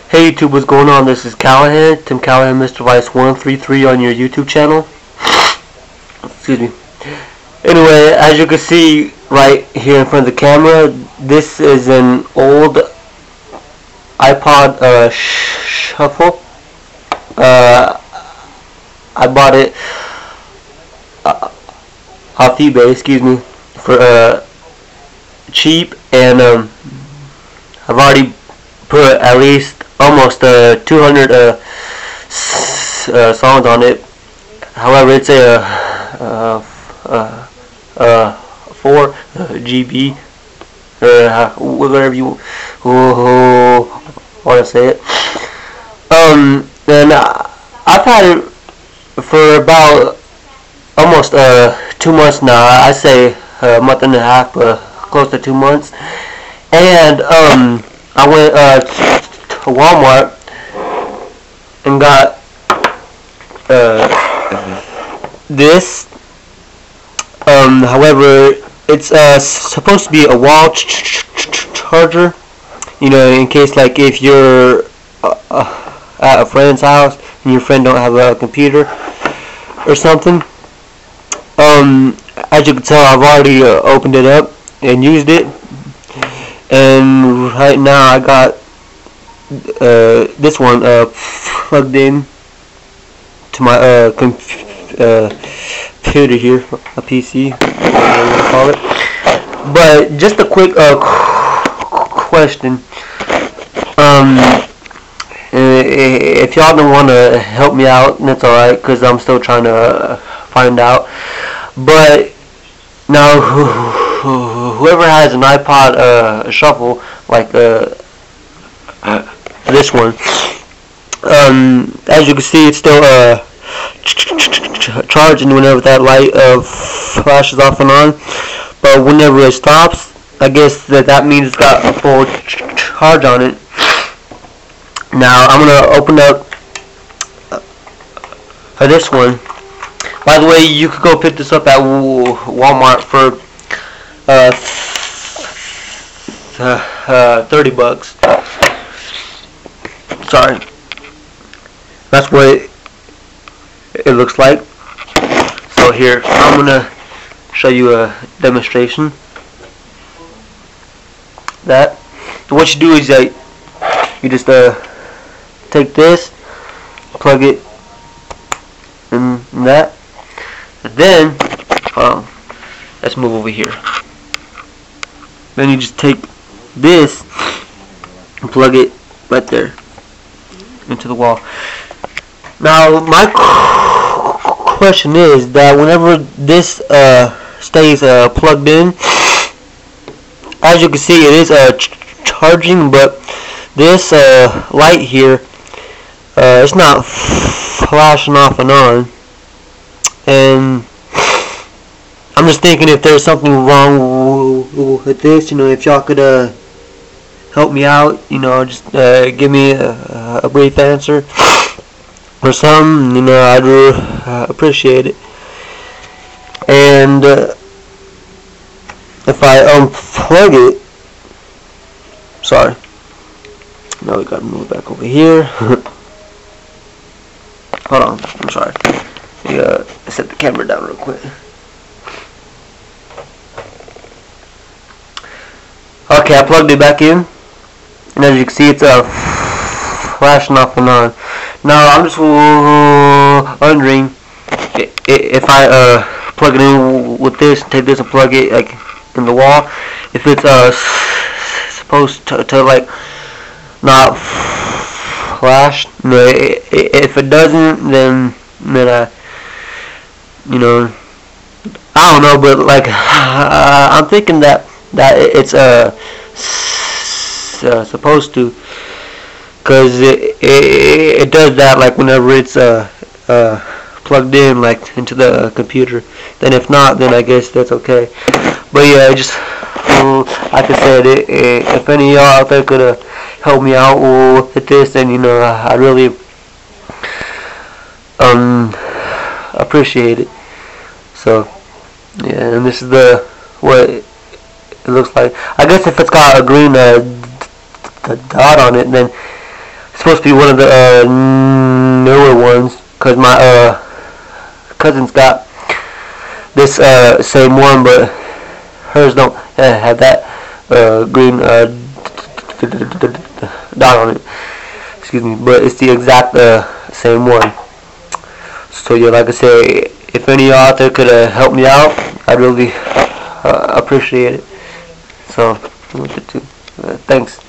Hey YouTube, what's going on? This is Callahan, Tim Callahan, Mr. Vice 133 on your YouTube channel. Excuse me. Anyway, as you can see right here in front of the camera, this is an old iPod shuffle. I bought it off eBay, for cheap, and I've already put at least almost 200 songs on it. However, it's a 4 GB, or whatever you want to say it. And I've had it for about almost 2 months now. I say a month and a half, but close to 2 months. And I went to Walmart and got this. However, it's supposed to be a wall charger. You know, in case like if you're at a friend's house and your friend don't have a computer or something. As you can tell, I've already opened it up and used it. And right now I got this one plugged in to my computer here, a PC, whatever you want to call it. But just a quick question. If y'all don't want to help me out, that's alright, because I'm still trying to find out. But now, whoever has an iPod shuffle like this one, as you can see, it's still charging whenever that light flashes off and on. But whenever it stops, I guess that means it's got a full charge on it. Now I'm gonna open up this one. By the way, you could go pick this up at Walmart for $30. Sorry. That's what it looks like. So here, I'm gonna show you a demonstration. That. So what you do is you just take this, plug it in that, and then let's move over here. Then you just take this and plug it right there into the wall. Now my question is that whenever this stays plugged in, as you can see, it is charging, but this light here, it's not flashing off and on. And I'm just thinking if there's something wrong with this, you know, if y'all could help me out, you know, just give me a brief answer or something, you know, I'd appreciate it. And if I unplug it, sorry, now we gotta move back over here. Hold on, I'm sorry. Set the camera down real quick. Okay, I plugged it back in, and as you can see, it's flashing off and on. Now I'm just wondering if I plug it in with this, take this and plug it like in the wall, if it's supposed to like not flash. No, if it doesn't, then I, you know, I don't know, but like I'm thinking that it's supposed to, cause it does that like whenever it's plugged in like into the computer. Then if not, then I guess that's okay. But yeah, just like I said, if any of y'all out there could help me out with this, then you know I really appreciate it. So yeah, and this is what it looks like. I guess if it's got a green dot on it, then supposed to be one of the newer ones, because my cousin's got this same one, but hers don't have that green dot on it. Excuse me, but it's the exact same one. So yeah, like I say, if any of y'all out there could help me out, I'd really appreciate it. So, thanks.